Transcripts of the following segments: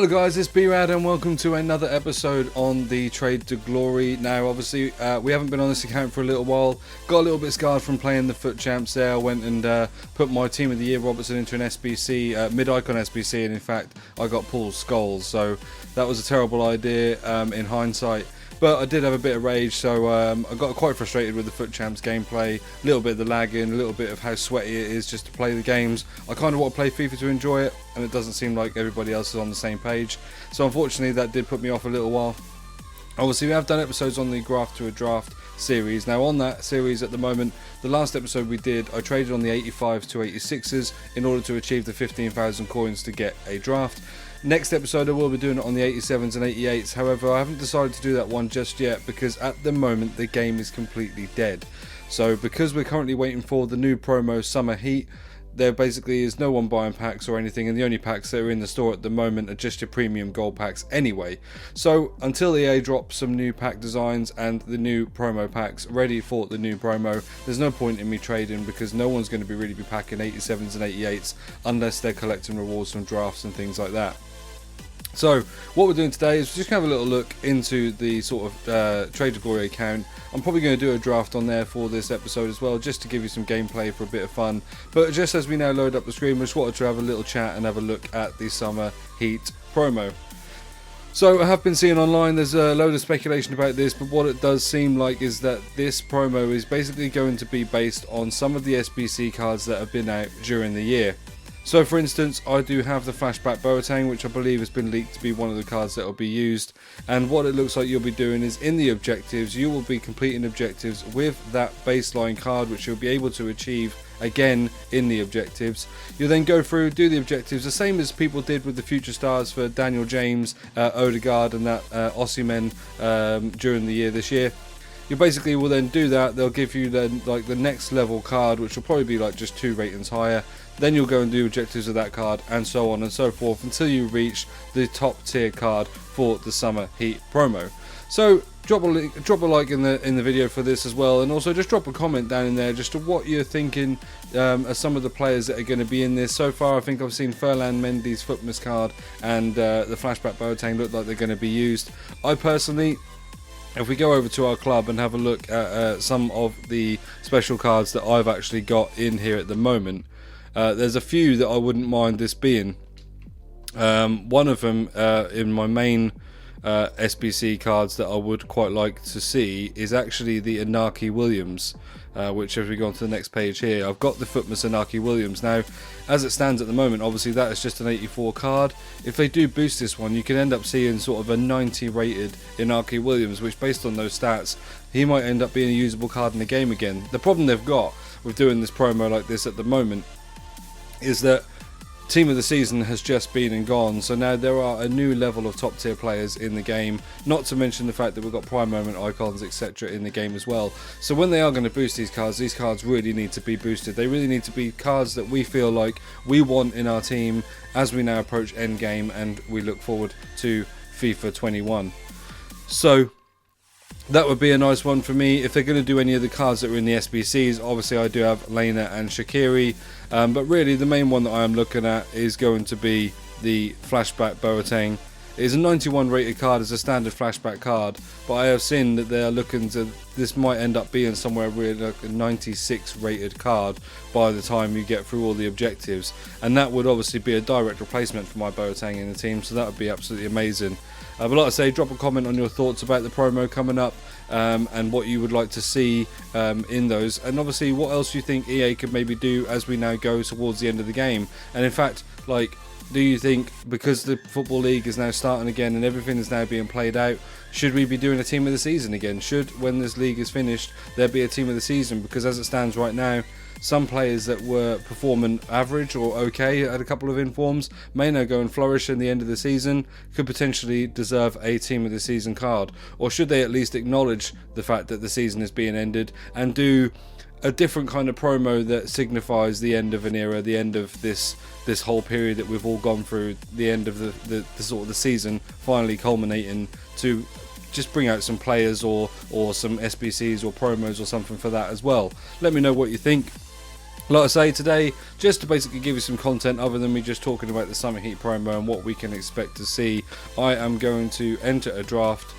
Hello guys, it's B-RAD and welcome to another episode on the Trade to Glory. Now obviously we haven't been on this account for a little while, got a little bit scarred from playing the Foot Champs there. I went and put my Team of the Year Robertson into an SBC, mid-icon SBC, and in fact I got Paul's Skulls, so that was a terrible idea in hindsight. But I did have a bit of rage, so I got quite frustrated with the Foot Champs gameplay, a little bit of the lagging, a little bit of how sweaty it is just to play the games. I kind of want to play FIFA to enjoy it, and it doesn't seem like everybody else is on the same page. So unfortunately that did put me off a little while. Obviously we have done episodes on the Graft to a Draft series. Now on that series at the moment, the last episode we did, I traded on the 85s to 86s in order to achieve the 15,000 coins to get a draft. Next episode I will be doing it on the 87s and 88s, however I haven't decided to do that one just yet because at the moment the game is completely dead. So because we're currently waiting for the new promo Summer Heat, there basically is no one buying packs or anything, and the only packs that are in the store at the moment are just your premium gold packs anyway. So until EA drops some new pack designs and the new promo packs ready for the new promo, there's no point in me trading because no one's going to really be packing 87s and 88s unless they're collecting rewards from drafts and things like that. So what we're doing today is just going to have a little look into the sort of Trade to Glory account. I'm probably going to do a draft on there for this episode as well, just to give you some gameplay for a bit of fun. But just as we now load up the screen, we just wanted to have a little chat and have a look at the Summer Heat promo. So I have been seeing online there's a load of speculation about this, but what it does seem like is that this promo is basically going to be based on some of the SBC cards that have been out during the year. So for instance, I do have the Flashback Boateng, which I believe has been leaked to be one of the cards that will be used, and what it looks like you'll be doing is in the objectives you will be completing objectives with that baseline card, which you'll be able to achieve again in the objectives. You'll then go through, do the objectives the same as people did with the Future Stars for Daniel James, Odegaard and that Osimhen during the year this year. You basically will then do that. They'll give you then like the next level card, which will probably be like just 2 ratings higher. Then you'll go and do objectives of that card and so on and so forth until you reach the top tier card for the Summer Heat promo. So drop a like in the video for this as well, and also just drop a comment down in there just to what you're thinking of some of the players that are going to be in this. So far I think I've seen Ferland Mendy's Footmas card and the Flashback Boateng look like they're going to be used. I personally, if we go over to our club and have a look at some of the special cards that I've actually got in here at the moment, there's a few that I wouldn't mind this being. One of them in my main SBC cards that I would quite like to see is actually the Inaki Williams, which as we go on to the next page here, I've got the Footmas Inaki Williams. Now as it stands at the moment, obviously that is just an 84 card. If they do boost this one, you can end up seeing sort of a 90 rated Inaki Williams, which based on those stats he might end up being a usable card in the game again. The problem they've got with doing this promo like this at the moment is that Team of the Season has just been and gone, so now there are a new level of top tier players in the game, not to mention the fact that we've got prime moment icons etc in the game as well. So when they are going to boost these cards really need to be boosted. They really need to be cards that we feel like we want in our team as we now approach endgame and we look forward to FIFA 21. So that would be a nice one for me. If they're going to do any of the cards that are in the SBCs, obviously I do have Lena and Shaqiri, but really the main one that I am looking at is going to be the Flashback Boateng. It is a 91 rated card as a standard flashback card, but I have seen that they are looking to, this might end up being somewhere really like a 96 rated card by the time you get through all the objectives, and that would obviously be a direct replacement for my Boateng in the team, so that would be absolutely amazing. But like I say, drop a comment on your thoughts about the promo coming up and what you would like to see in those, and obviously what else you think EA could maybe do as we now go towards the end of the game. And in fact, like, do you think because the Football League is now starting again and everything is now being played out, should we be doing a Team of the Season again? Should, when this league is finished, there be a Team of the Season? Because as it stands right now, some players that were performing average or okay at a couple of informs may now go and flourish in the end of the season, could potentially deserve a Team of the Season card. Or should they at least acknowledge the fact that the season is being ended and do a different kind of promo that signifies the end of an era, the end of this whole period that we've all gone through, the end of the sort of the season finally culminating, to just bring out some players or some SBCs or promos or something for that as well. Let me know what you think. Like I say, today, just to basically give you some content other than me just talking about the Summer Heat promo and what we can expect to see, I am going to enter a draft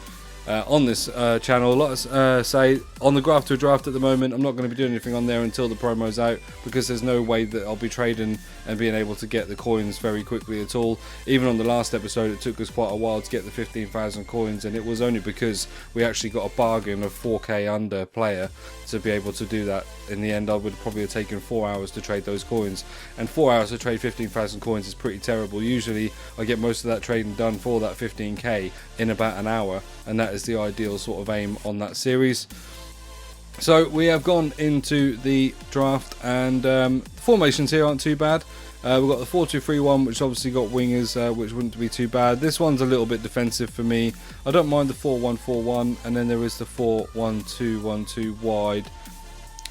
on this channel. Like I say, on the Graph to a Draft at the moment, I'm not going to be doing anything on there until the promo's out, because there's no way that I'll be trading and being able to get the coins very quickly at all. Even on the last episode, it took us quite a while to get the 15,000 coins, and it was only because we actually got a bargain of 4k under player to be able to do that. In the end, I would probably have taken 4 hours to trade those coins, and 4 hours to trade 15,000 coins is pretty terrible. Usually I get most of that trading done for that 15k in about an hour, and that is the ideal sort of aim on that series. So we have gone into the draft, and formations here aren't too bad. We've got the 4-2-3-1, which obviously got wingers, which wouldn't be too bad. This one's a little bit defensive for me. I don't mind the 4-1-4-1, and then there is the 4-1-2-1-2 wide.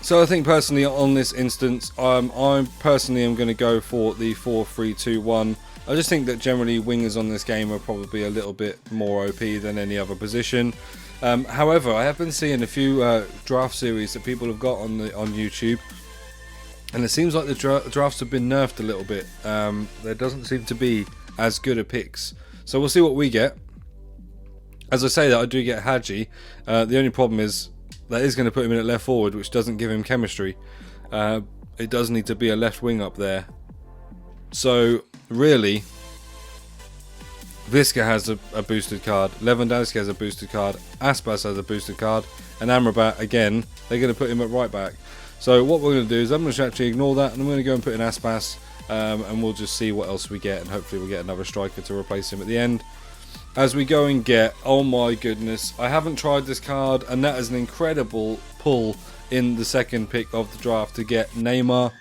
So I think personally on this instance, I personally am going to go for the 4-3-2-1. I just think that generally wingers on this game are probably a little bit more OP than any other position. However, I have been seeing a few draft series that people have got on YouTube, and it seems like the drafts have been nerfed a little bit. There doesn't seem to be as good a picks, so we'll see what we get. As I say that, I do get Hadji. The only problem is that is going to put him in at left forward, which doesn't give him chemistry. It does need to be a left wing up there. So really, Visca has a boosted card, Lewandowski has a boosted card, Aspas has a boosted card, and Amrabat, again, they're going to put him at right back. So what we're going to do is I'm going to actually ignore that, and I'm going to go and put in Aspas, and we'll just see what else we get, and hopefully we'll get another striker to replace him at the end. As we go and get, oh my goodness, I haven't tried this card, and that is an incredible pull in the second pick of the draft to get Neymar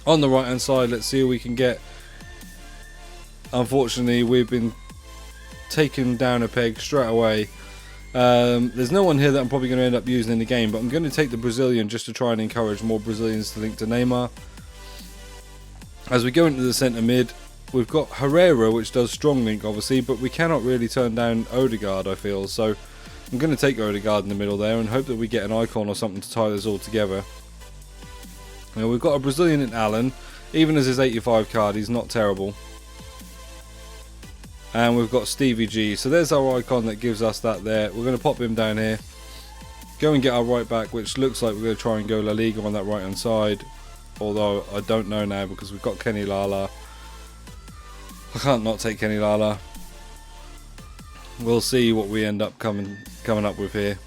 on the right hand side. Let's see who we can get. Unfortunately, we've been taken down a peg straight away. There's no one here that I'm probably going to end up using in the game, but I'm going to take the Brazilian just to try and encourage more Brazilians to link to Neymar. As we go into the centre mid, we've got Herrera, which does strong link obviously, but we cannot really turn down Odegaard, I feel. So I'm going to take Odegaard in the middle there and hope that we get an icon or something to tie this all together. Now we've got a Brazilian in Allen. Even as his 85 card, he's not terrible. And we've got Stevie G. So there's our icon that gives us that there. We're going to pop him down here. Go and get our right back, which looks like we're going to try and go La Liga on that right hand side. Although I don't know now because we've got Kenny Lala. I can't not take Kenny Lala. We'll see what we end up coming up with here.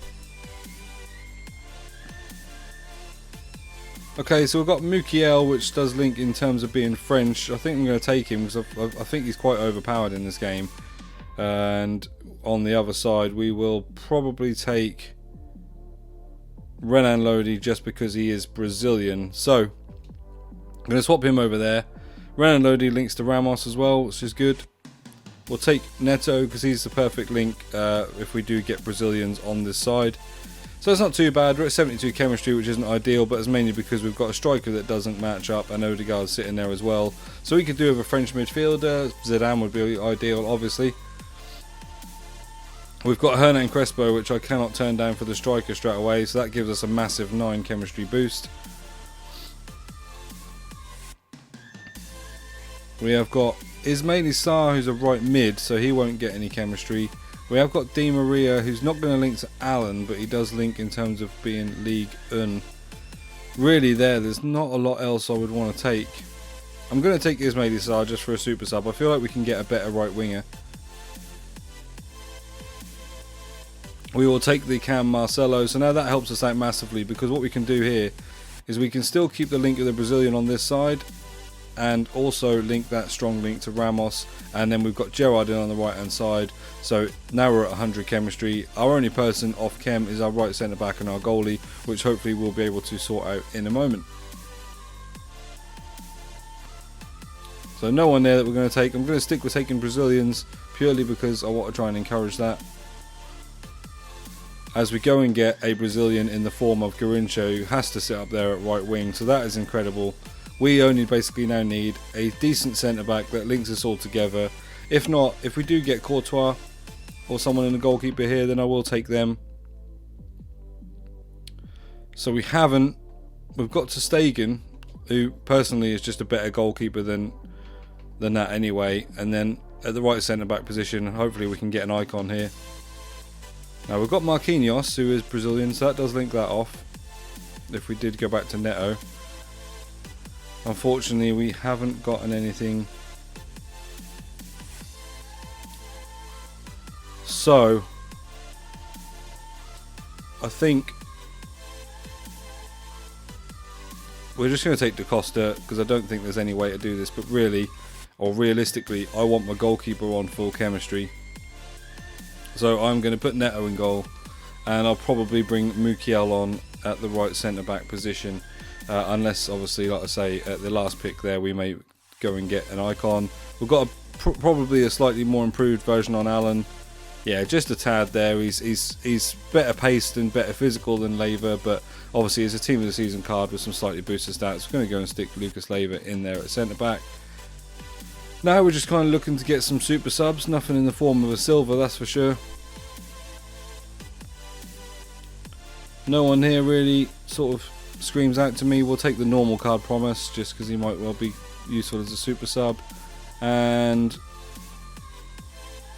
Okay, so we've got Mukiel, which does link in terms of being French. I think I'm going to take him because I think he's quite overpowered in this game. And on the other side, we will probably take Renan Lodi just because he is Brazilian. So I'm going to swap him over there. Renan Lodi links to Ramos as well, which is good. We'll take Neto because he's the perfect link if we do get Brazilians on this side. So it's not too bad. We're at 72 chemistry, which isn't ideal, but it's mainly because we've got a striker that doesn't match up and Odegaard's sitting there as well. So we could do with a French midfielder. Zidane would be ideal, obviously. We've got Hernan Crespo, which I cannot turn down for the striker straight away, so that gives us a massive 9 chemistry boost. We have got Ismaili Sarr, who's a right mid, so he won't get any chemistry. We have got Di Maria, who's not going to link to Allen, but he does link in terms of being League 1. Really there's not a lot else I would want to take. I'm going to take Ismaili Sarr just for a super sub. I feel like we can get a better right winger. We will take the Cam Marcelo, so now that helps us out massively because what we can do here is we can still keep the link of the Brazilian on this side and also link that strong link to Ramos, and then we've got Gerrard in on the right hand side. So now we're at 100 chemistry. Our only person off chem is our right centre back and our goalie, which hopefully we'll be able to sort out in a moment. So no one there that we're going to take. I'm going to stick with taking Brazilians purely because I want to try and encourage that. As we go and get a Brazilian in the form of Garrincha, who has to sit up there at right wing, so that is incredible. We only basically now need a decent centre-back that links us all together. If not, if we do get Courtois or someone in the goalkeeper here, then I will take them. So we've got Ter Stegen, who personally is just a better goalkeeper than that anyway. And then at the right centre-back position, hopefully we can get an icon here. Now we've got Marquinhos, who is Brazilian, so that does link that off. If we did go back to Neto. Unfortunately, we haven't gotten anything. So, I think we're just going to take Da Costa, because I don't think there's any way to do this. But really, or realistically, I want my goalkeeper on full chemistry. So I'm going to put Neto in goal, and I'll probably bring Mukiel on at the right centre-back position. Unless, obviously, like I say, at the last pick there, we may go and get an icon. We've got probably a slightly more improved version on Allen. Yeah, just a tad there. He's better paced and better physical than Leiva, but obviously it's a team of the season card with some slightly boosted stats. We're going to go and stick Lucas Leiva in there at centre-back. Now we're just kind of looking to get some super subs. Nothing in the form of a silver, that's for sure. No one here really sort of screams out to me. We'll take the normal card Promise, just because he might well be useful as a super sub. And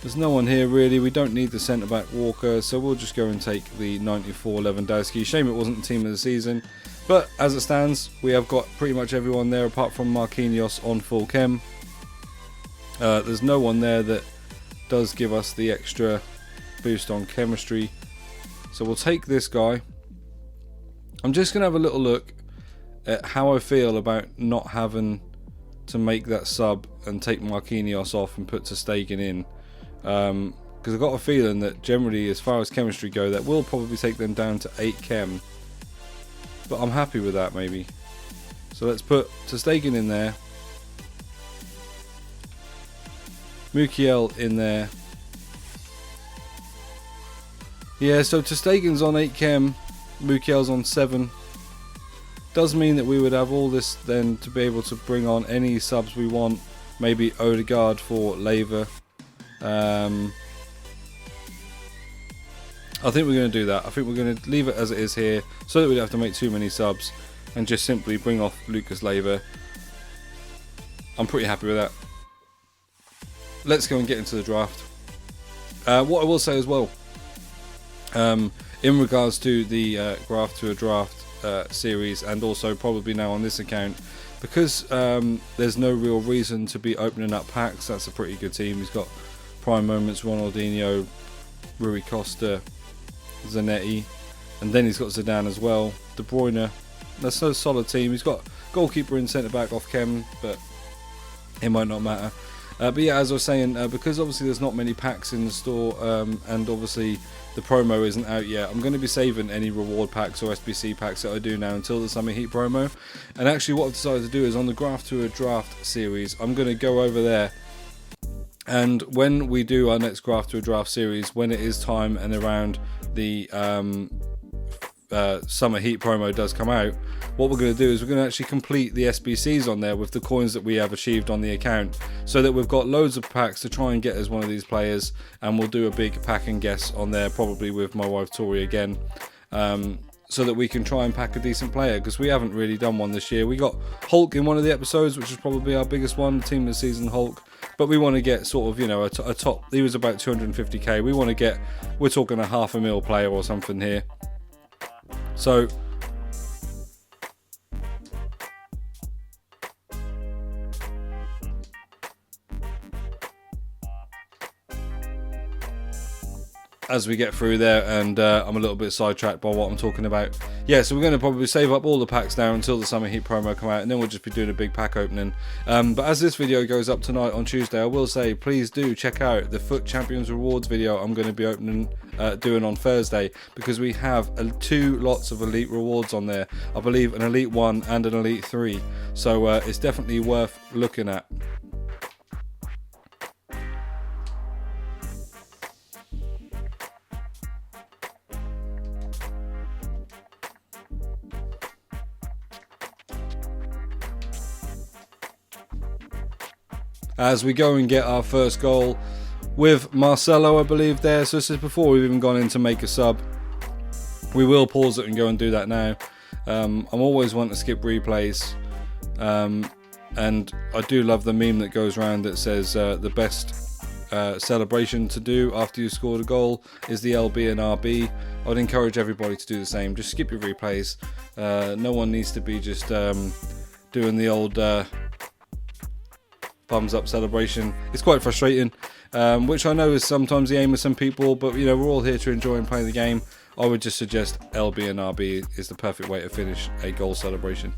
there's no one here really. We don't need the centre-back Walker, so we'll just go and take the 94 Lewandowski. Shame it wasn't the team of the season, but as it stands, we have got pretty much everyone there apart from Marquinhos on full chem. There's no one there that does give us the extra boost on chemistry, so we'll take this guy. I'm just going to have a little look at how I feel about not having to make that sub and take Marquinhos off and put ter Stegen in. Because I've got a feeling that generally, as far as chemistry go, that will probably take them down to 8 chem. But I'm happy with that, maybe. So let's put ter Stegen in there. Mukiel in there. Yeah, so ter Stegen's on 8 chem, Mukiel's on 7. Does mean that we would have all this then to be able to bring on any subs we want. Maybe Odegaard for Leiva. I think we're going to do that. I think we're going to leave it as it is here, so that we don't have to make too many subs, and just simply bring off Lucas Leiva. I'm pretty happy with that. Let's go and get into the draft. What I will say as well, in regards to the Graft to a Draft series, and also probably now on this account, because there's no real reason to be opening up packs. That's a pretty good team. He's got prime moments, Ronaldinho, Rui Costa, Zanetti, and then he's got Zidane as well, De Bruyne. That's a solid team. He's got goalkeeper and centre back off chem, but it might not matter. But yeah, as I was saying, because obviously there's not many packs in the store, and obviously the promo isn't out yet, I'm going to be saving any reward packs or SBC packs that I do now until the Summer Heat promo. And actually what I've decided to do is on the Graft to a Draft series, I'm going to go over there, and when we do our next Graft to a Draft series, when it is time and around the Summer Heat promo does come out, what we're going to do is we're going to actually complete the SBCs on there with the coins that we have achieved on the account, so that we've got loads of packs to try and get as one of these players, and we'll do a big pack and guess on there, probably with my wife Tori again, so that we can try and pack a decent player, because we haven't really done one this year. We got Hulk in one of the episodes, which is probably our biggest one, the team of the season Hulk, but we want to get sort of, you know, a top, he was about 250k, we want to get, we're talking a $500,000 player or something here. So as we get through there, and I'm a little bit sidetracked by what I'm talking about. Yeah, so we're going to probably save up all the packs now until the Summer Heat promo come out, and then we'll just be doing a big pack opening. But as this video goes up tonight on Tuesday, I will say please do check out the Foot Champions Rewards video I'm going to be doing on Thursday, because we have 2 lots of elite rewards on there. I believe an elite 1 and an elite 3, so it's definitely worth looking at. As we go and get our first goal with Marcelo, I believe there. So this is before we've even gone in to make a sub. We will pause it and go and do that now. I'm always wanting to skip replays, And I do love the meme that goes around that says the best celebration to do after you scored a goal is the LB and RB. I would encourage everybody to do the same. Just skip your replays. No one needs to be just doing the old thumbs up celebration. It's quite frustrating, which I know is sometimes the aim of some people, but you know, we're all here to enjoy and play the game. I would just suggest LB and RB is the perfect way to finish a goal celebration.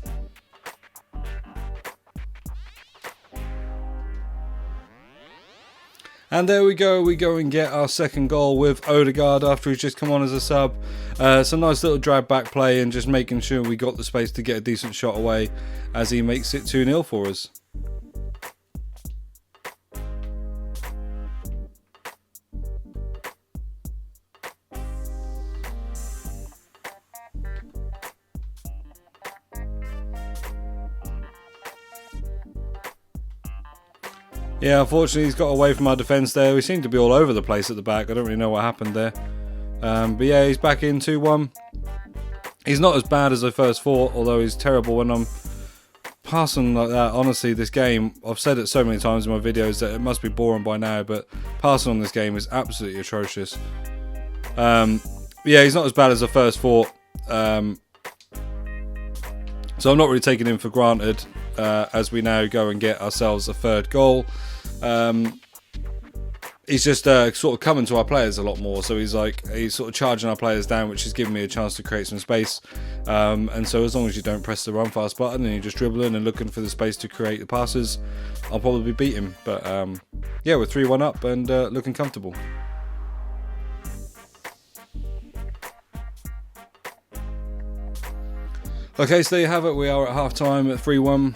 And there we go and get our second goal with Odegaard after he's just come on as a sub. Some nice little drag back play and just making sure we got the space to get a decent shot away as he makes it 2-0 for us. Yeah, unfortunately he's got away from our defence there. We seem to be all over the place at the back. I don't really know what happened there. But yeah, he's back in 2-1. He's not as bad as I first thought, although he's terrible when I'm passing like that. Honestly, this game, I've said it so many times in my videos that it must be boring by now, but passing on this game is absolutely atrocious. Yeah, he's not as bad as I first thought. So I'm not really taking him for granted as we now go and get ourselves a third goal. He's just sort of coming to our players a lot more, so he's sort of charging our players down, which is giving me a chance to create some space. And so as long as you don't press the run fast button and you're just dribbling and looking for the space to create the passes, I'll probably beat him. But yeah, we're 3-1 up and looking comfortable. Okay, so there you have it. We are at half time at 3-1.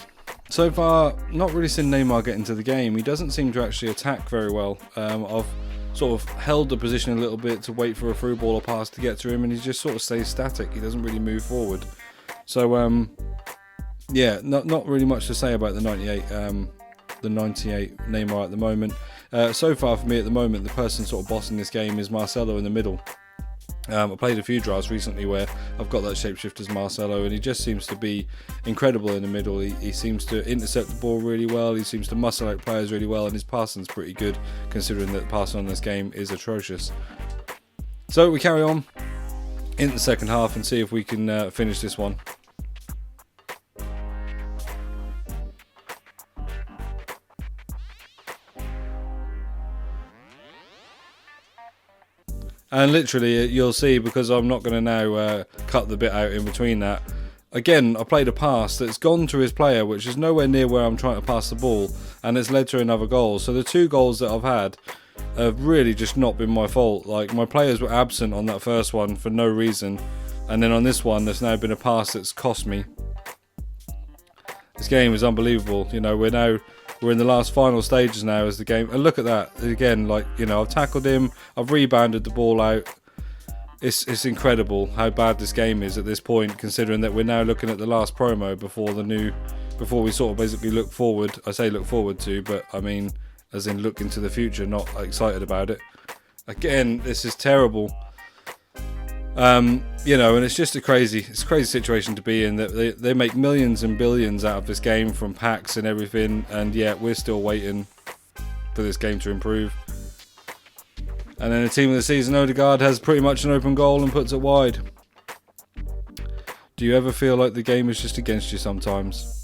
So far, not really seen Neymar get into the game. He doesn't seem to actually attack very well. I've sort of held the position a little bit to wait for a through ball or pass to get to him, and he just sort of stays static. He doesn't really move forward. So, yeah, not really much to say about the 98 Neymar at the moment. So far for me at the moment, the person sort of bossing this game is Marcelo in the middle. I played a few drafts recently where I've got that shapeshift as Marcelo, and he just seems to be incredible in the middle. He seems to intercept the ball really well, he seems to muscle out players really well, and his passing's pretty good considering that passing on this game is atrocious. So we carry on in the second half and see if we can finish this one. And literally, you'll see, because I'm not going to now cut the bit out in between that. Again, I played a pass that's gone to his player, which is nowhere near where I'm trying to pass the ball, and it's led to another goal. So the two goals that I've had have really just not been my fault. Like, my players were absent on that first one for no reason, and then on this one, there's now been a pass that's cost me. This game is unbelievable. You know, we're in the last final stages now as the game, and look at that again. Like, you know, I've tackled him, I've rebounded the ball out. It's incredible how bad this game is at this point, considering that we're now looking at the last promo before we sort of basically look forward. I say look forward to, but I mean as in look into the future, not excited about it. Again, this is terrible. You know, and it's just a crazy situation to be in, that they make millions and billions out of this game from packs and everything, and yet we're still waiting for this game to improve. And then the team of the season, Odegaard, has pretty much an open goal and puts it wide. Do you ever feel like the game is just against you sometimes?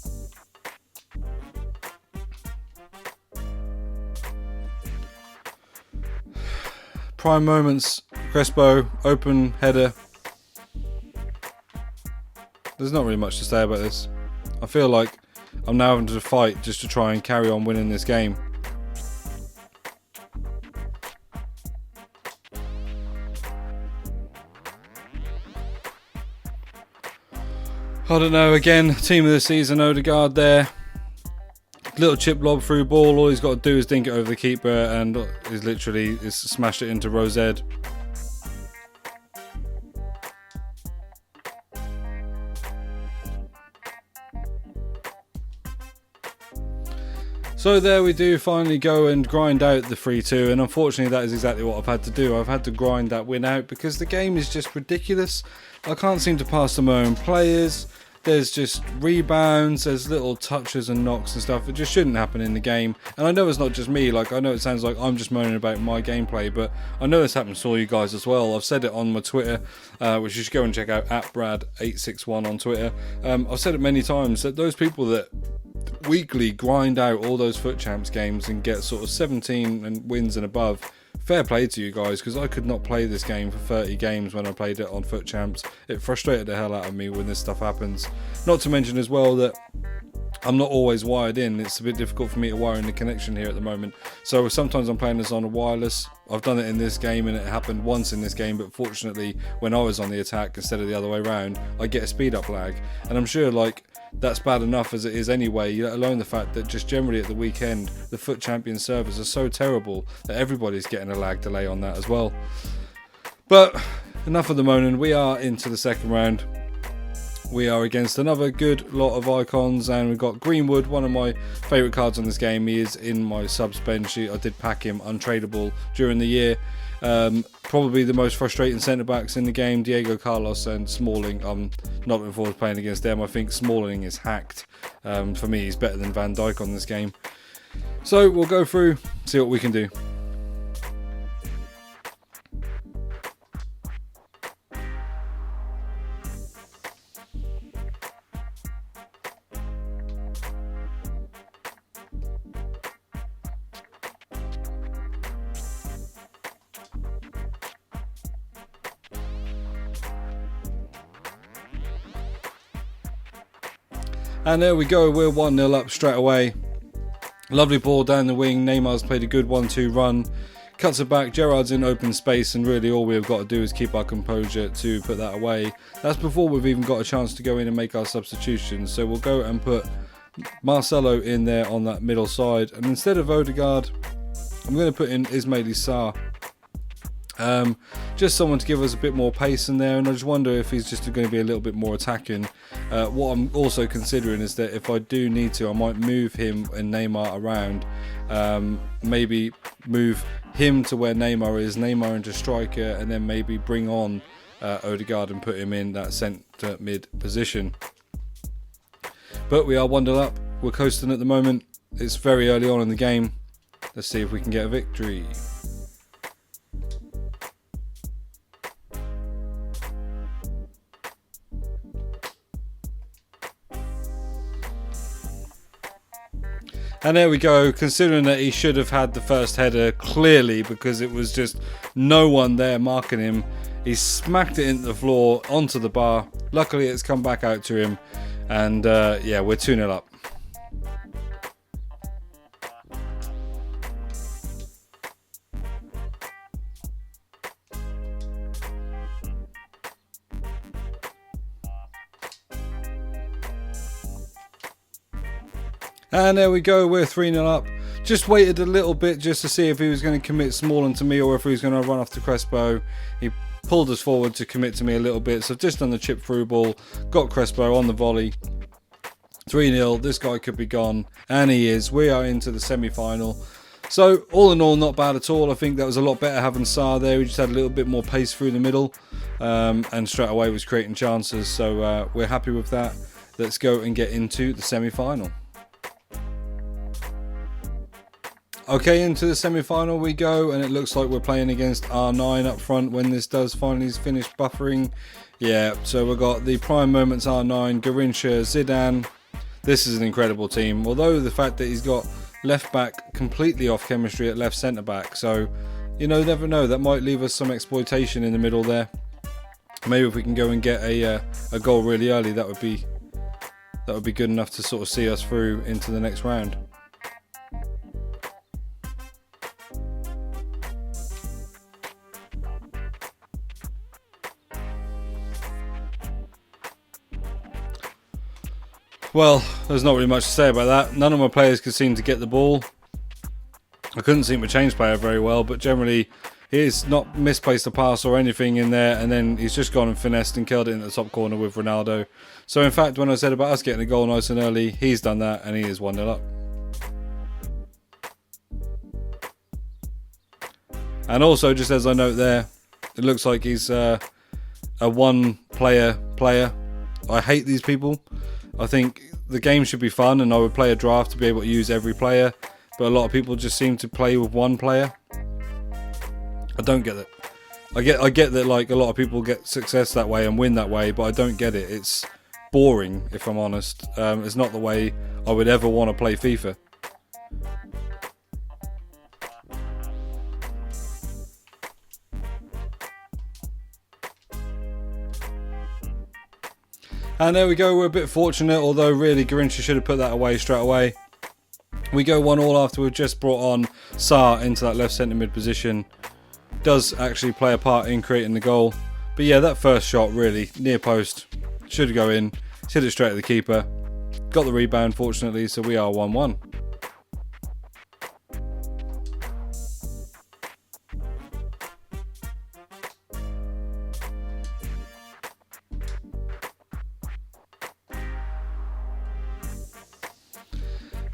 Prime moments, Crespo, open header. There's not really much to say about this. I feel like I'm now having to fight just to try and carry on winning this game. I don't know, again, team of the season, Odegaard there. Little chip lob through ball, all he's got to do is dink it over the keeper, and he's literally smashed it into Rosed. So there we do finally go and grind out the 3-2, and unfortunately that is exactly what I've had to do. I've had to grind that win out because the game is just ridiculous. I can't seem to pass to my own players. there's just rebounds, there's little touches and knocks and stuff. It just shouldn't happen in the game. And I know it's not just me, like I know it sounds like I'm just moaning about my gameplay, but I know this happens to all you guys as well. I've said it on my Twitter, which you should go and check out, at B-RAD861 on Twitter. I've said it many times that those people that weekly grind out all those FUT Champs games and get sort of 17 and wins and above, fair play to you guys, because I could not play this game for 30 games when I played it on FUT Champs. It frustrated the hell out of me when this stuff happens. Not to mention as well that I'm not always wired in. It's a bit difficult for me to wire in the connection here at the moment. So sometimes I'm playing this on a wireless. I've done it in this game and it happened once in this game, but fortunately when I was on the attack instead of the other way around, I get a speed up lag. And I'm sure like that's bad enough as it is anyway, let alone the fact that just generally at the weekend the FUT Champion servers are so terrible that everybody's getting a lag delay on that as well. But enough of the moaning, we are into the second round. We are against another good lot of icons, and we've got Greenwood, one of my favourite cards on this game. He is in my subs bench. I did pack him untradeable during the year. Probably the most frustrating centre-backs in the game, Diego Carlos and Smalling. I'm not looking forward to playing against them. I think Smalling is hacked. For me, he's better than Van Dijk on this game. So we'll go through, see what we can do. And there we go, we're 1-0 up straight away. Lovely ball down the wing. Neymar's played a good 1-2 run. Cuts it back, Gerrard's in open space, and really all we've got to do is keep our composure to put that away. That's before we've even got a chance to go in and make our substitutions. So we'll go and put Marcelo in there on that middle side. And instead of Odegaard, I'm going to put in Ismaili Sarr. Just someone to give us a bit more pace in there, and I just wonder if he's just going to be a little bit more attacking. What I'm also considering is that if I do need to, I might move him and Neymar around. Maybe move him to where Neymar is, Neymar into striker, and then maybe bring on Odegaard and put him in that centre mid position. But we are 1-0 up, we're coasting at the moment. It's very early on in the game. Let's see if we can get a victory. And there we go, considering that he should have had the first header clearly because it was just no one there marking him. He smacked it into the floor, onto the bar. Luckily it's come back out to him, and yeah, we're 2-0 up. And there we go, we're 3-0 up. Just waited a little bit just to see if he was going to commit Smalling to me or if he was going to run off to Crespo. He pulled us forward to commit to me a little bit, so just on the chip through ball, got Crespo on the volley. 3-0, this guy could be gone, and he is. We are into the semi-final. So all in all, not bad at all. I think that was a lot better having Sarr there. We just had a little bit more pace through the middle, and straight away was creating chances, so we're happy with that. Let's go and get into the semi-final. Okay, into the semi-final we go, and it looks like we're playing against R9 up front when this does finally finish buffering. Yeah, so we've got the prime moments R9, Garrincha, Zidane. This is an incredible team, although the fact that he's got left back completely off chemistry at left centre back, so you know, never know, that might leave us some exploitation in the middle there. Maybe if we can go and get a goal really early, that would be good enough to sort of see us through into the next round. Well, there's not really much to say about that. None of my players could seem to get the ball. I couldn't seem to change player very well, but generally he's not misplaced a pass or anything in there, and then he's just gone and finessed and killed it in the top corner with Ronaldo. So in fact, when I said about us getting a goal nice and early, he's done that, and he is 1-0 up. And also, just as I note there, it looks like he's a one-player player. I hate these people. I think the game should be fun, and I would play a draft to be able to use every player, but a lot of people just seem to play with one player. I don't get it. I get that like a lot of people get success that way and win that way, but I don't get it. It's boring, if I'm honest. It's not the way I would ever want to play FIFA. And there we go, we're a bit fortunate, although really Garincha should have put that away straight away. We go 1-1 after we've just brought on Saar into that left centre mid position. Does actually play a part in creating the goal. But yeah, that first shot really, near post, should go in. Hit it straight at the keeper. Got the rebound fortunately, so we are 1-1.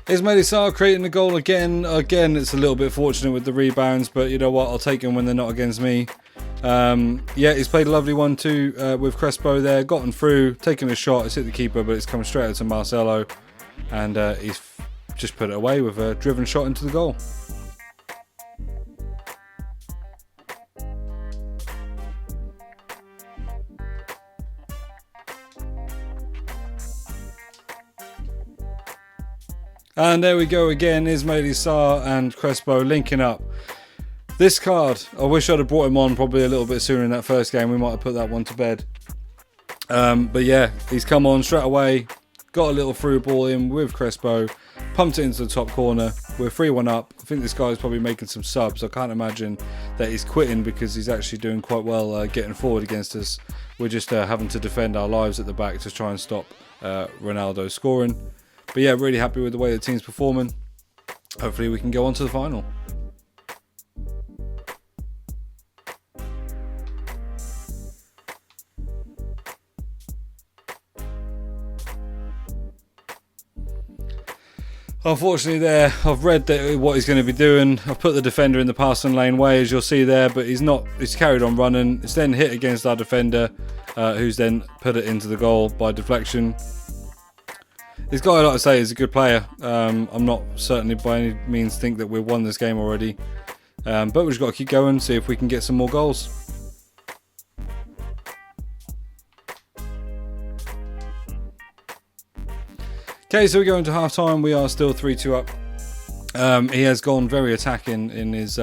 Ismail Saar creating the goal again. Again, it's a little bit fortunate with the rebounds, but you know what? I'll take them when they're not against me. Yeah, he's played a lovely 1-2 with Crespo there. Gotten through, taken a shot. It's hit the keeper, but it's come straight out to Marcelo. And he's just put it away with a driven shot into the goal. And there we go again, Ismail Saar and Crespo linking up. This card, I wish I'd have brought him on probably a little bit sooner in that first game. We might have put that one to bed. But yeah, he's come on straight away, got a little through ball in with Crespo, pumped it into the top corner. We're 3-1 up. I think this guy's probably making some subs. I can't imagine that he's quitting because he's actually doing quite well getting forward against us. We're just having to defend our lives at the back to try and stop Ronaldo scoring. But yeah, really happy with the way the team's performing. Hopefully we can go on to the final. Unfortunately there, I've read what he's going to be doing. I've put the defender in the passing lane way, as you'll see there, but he's carried on running. It's then hit against our defender, who's then put it into the goal by deflection. This guy, like I say, is a good player. I'm not certainly by any means think that we've won this game already. But we've just got to keep going, see if we can get some more goals. Okay, so we go into half time. We are still 3-2 up. He has gone very attacking in his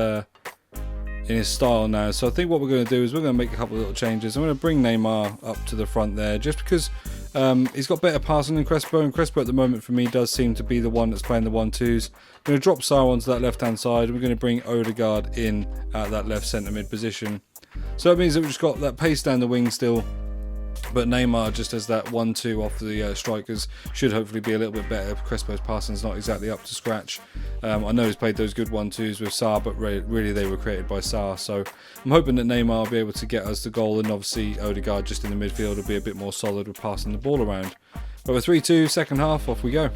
style now. So I think what we're going to do is we're going to make a couple of little changes. I'm going to bring Neymar up to the front there, just because he's got better passing than Crespo, and Crespo at the moment for me does seem to be the one that's playing the 1-2s. I'm going to drop Saar onto that left hand side. We're going to bring Odegaard in at that left centre mid position. So that means that we've just got that pace down the wing still, but Neymar just as that 1-2 off the strikers should hopefully be a little bit better. Crespo's passing's not exactly up to scratch. I know he's played those good 1-2s with Saar, but really they were created by Saar. So I'm hoping that Neymar will be able to get us the goal, and obviously Odegaard just in the midfield will be a bit more solid with passing the ball around. But we're 3-2, second half, off we go.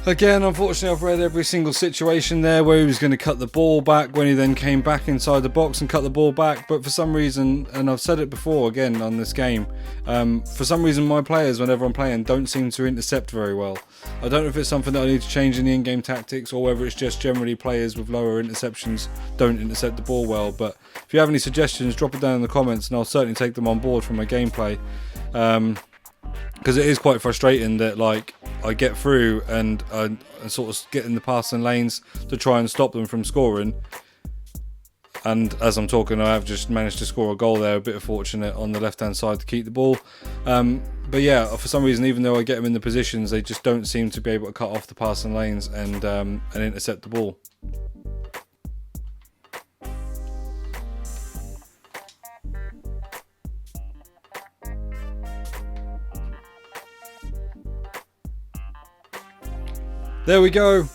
Again, unfortunately, I've read every single situation there where he was going to cut the ball back when he then came back inside the box and cut the ball back. But for some reason, and I've said it before again on this game, for some reason my players, whenever I'm playing, don't seem to intercept very well. I don't know if it's something that I need to change in the in-game tactics, or whether it's just generally players with lower interceptions don't intercept the ball well. But if you have any suggestions, drop it down in the comments and I'll certainly take them on board for my gameplay. Because it is quite frustrating that like I get through and I sort of get in the passing lanes to try and stop them from scoring, and as I'm talking I have just managed to score a goal there, a bit fortunate on the left hand side to keep the ball. But yeah, for some reason, even though I get them in the positions, they just don't seem to be able to cut off the passing lanes and intercept the ball. There we go.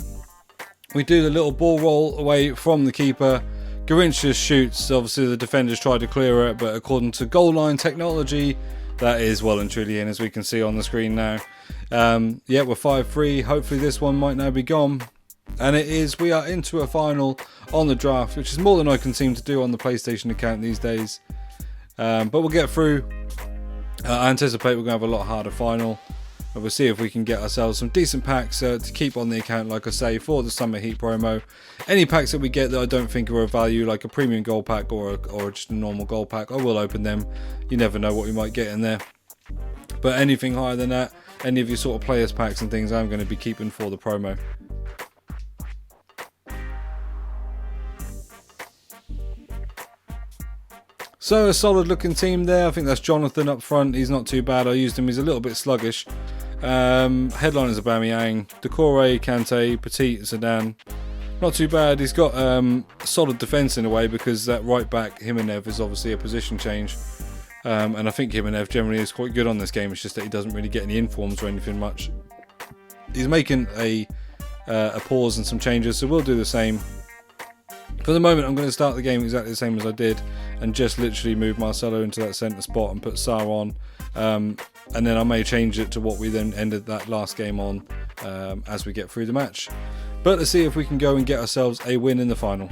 We do the little ball roll away from the keeper. Garincha shoots. Obviously the defenders tried to clear it, but according to goal line technology, that is well and truly in, as we can see on the screen now. Yeah, we're 5-3. Hopefully this one might now be gone. And it is. We are into a final on the draft, which is more than I can seem to do on the PlayStation account these days. But we'll get through. I anticipate we're going to have a lot harder final. And we'll see if we can get ourselves some decent packs to keep on the account, like I say, for the Summer Heat promo. Any packs that we get that I don't think are of value, like a premium gold pack or just a normal gold pack, I will open them. You never know what we might get in there. But anything higher than that, any of your sort of players packs and things, I'm going to be keeping for the promo. So a solid looking team there. I think that's Jonathan up front. He's not too bad. I used him. He's a little bit sluggish. Headline is Aubameyang, Decore, Kante, Petit, Zidane. Not too bad. He's got solid defence in a way, because that right back Jimenez is obviously a position change. And I think Jimenez generally is quite good on this game. It's just that he doesn't really get any informs or anything much. He's making a pause and some changes, so we'll do the same. For the moment, I'm going to start the game exactly the same as I did, and just literally move Marcelo into that centre spot and put Sarr on. And then I may change it to what we then ended that last game on as we get through the match. But let's see if we can go and get ourselves a win in the final.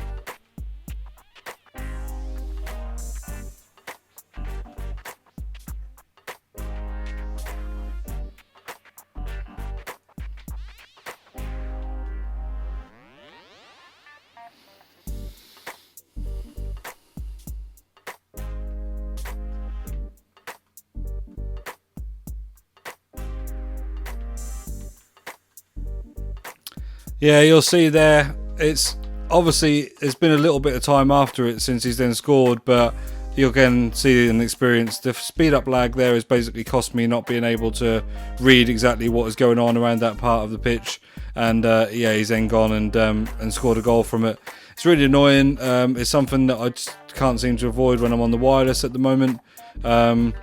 Yeah, you'll see there, it's been a little bit of time after it since he's then scored, but you can see and experience the speed up lag there has basically cost me not being able to read exactly what is going on around that part of the pitch. And yeah, he's then gone and scored a goal from it. It's really annoying. It's something that I just can't seem to avoid when I'm on the wireless at the moment. And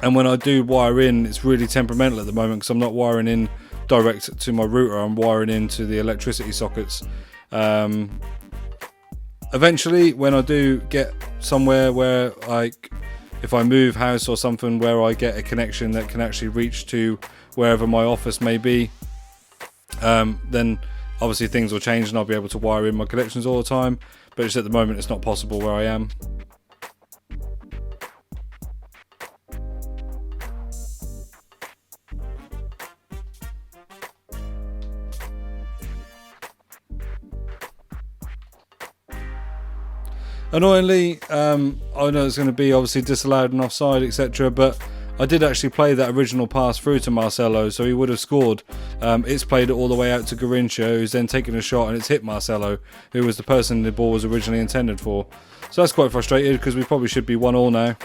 when I do wire in, it's really temperamental at the moment, because I'm not wiring in direct to my router. I'm wiring into the electricity sockets. Eventually, when I do get somewhere where, like, if I move house or something, where I get a connection that can actually reach to wherever my office may be, then obviously things will change and I'll be able to wire in my connections all the time. But just at the moment, it's not possible where I am. Annoyingly, I know it's going to be obviously disallowed and offside, etc. But I did actually play that original pass through to Marcelo, so he would have scored. It's played it all the way out to Garrincha, who's then taken a shot, and it's hit Marcelo, who was the person the ball was originally intended for. So that's quite frustrating, because we probably should be 1-1 now.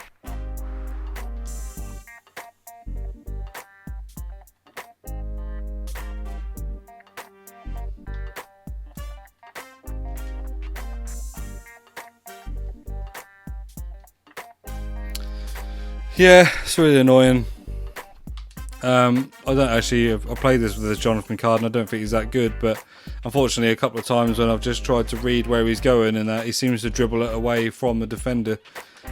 Yeah, it's really annoying. I played this with Jonathan card, and I don't think he's that good, but unfortunately a couple of times when I've just tried to read where he's going and that, he seems to dribble it away from the defender.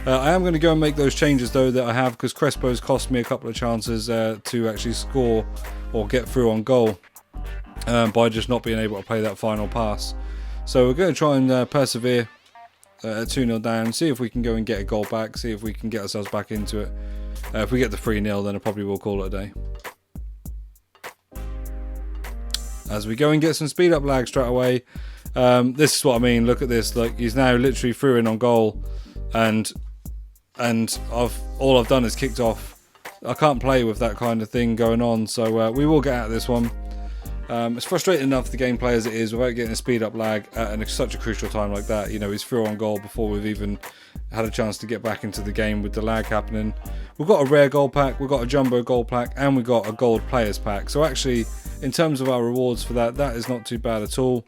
I am going to go and make those changes though that I have, because Crespo's cost me a couple of chances to actually score or get through on goal by just not being able to play that final pass. So we're going to try and persevere. 2-0 down, see if we can go and get a goal back, see if we can get ourselves back into it. If we get the 3-0, then I probably will call it a day. As we go and get some speed up lag straight away. This is what I mean, look at this, like, he's now literally through in on goal, and all I've done is kicked off. I can't play with that kind of thing going on, so we will get out of this one. It's frustrating enough, the gameplay as it is, without getting a speed up lag at such a crucial time like that. You know, he's through on goal before we've even had a chance to get back into the game with the lag happening. We've got a rare gold pack, we've got a jumbo gold pack, and we've got a gold players pack. So actually, in terms of our rewards for that, that is not too bad at all.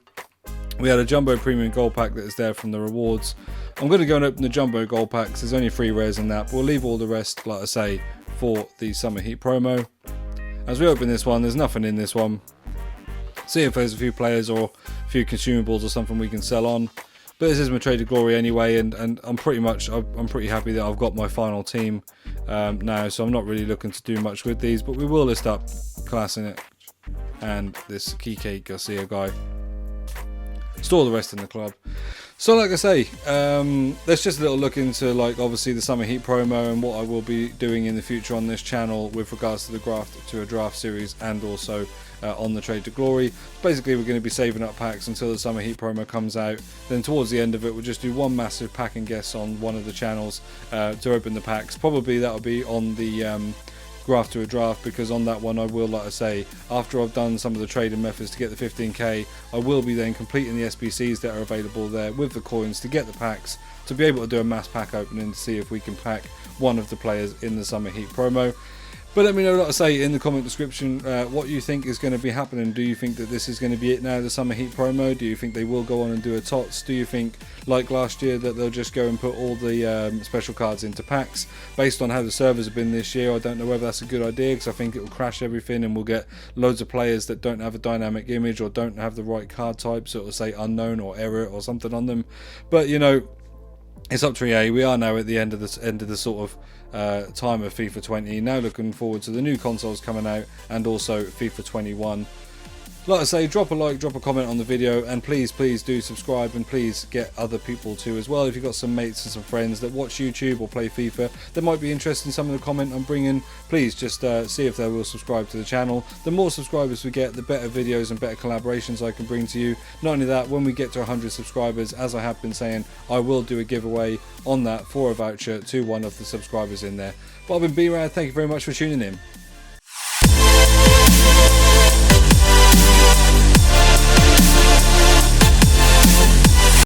We had a jumbo premium gold pack that is there from the rewards. I'm going to go and open the jumbo gold packs. There's only 3 rares in that, but we'll leave all the rest, like I say, for the Summer Heat promo. As we open this one, there's nothing in this one. See if there's a few players or a few consumables or something we can sell on. But this is my Trade of Glory anyway, and I'm pretty happy that I've got my final team now, so I'm not really looking to do much with these, but we will list up Kolasinac and this Kike Garcia guy. Store the rest in the club. So like I say, let's just a little look into like obviously the Summer Heat promo and what I will be doing in the future on this channel with regards to the Graft to a Draft series, and also on the Trade to Glory. Basically we're going to be saving up packs until the Summer Heat promo comes out. Then towards the end of it we'll just do one massive pack and guess on one of the channels to open the packs. Probably that'll be on the Graft to a Draft, because on that one I will, like I say, after I've done some of the trading methods to get the 15k, I will be then completing the SBCs that are available there with the coins to get the packs, to be able to do a mass pack opening to see if we can pack one of the players in the Summer Heat promo. But let me know, like I say, in the comment description what you think is going to be happening. Do you think that this is going to be it now, the Summer Heat promo? Do you think they will go on and do a TOTS? Do you think, like last year, that they'll just go and put all the special cards into packs? Based on how the servers have been this year, I don't know whether that's a good idea, because I think it will crash everything and we'll get loads of players that don't have a dynamic image or don't have the right card type, so it will say unknown or error or something on them. But you know, it's up to EA. We are now at the end of the sort of time of FIFA 20. Now looking forward to the new consoles coming out, and also FIFA 21. Like I say, drop a like, drop a comment on the video, and please do subscribe, and please get other people too as well. If you've got some mates and some friends that watch YouTube or play FIFA that might be interested in some of the comment I'm bringing, please just see if they will subscribe to the channel. The more subscribers we get, the better videos and better collaborations I can bring to you. Not only that, when we get to 100 subscribers, as I have been saying, I will do a giveaway on that for a voucher to one of the subscribers in there. But I've been B-RAD, thank you very much for tuning in.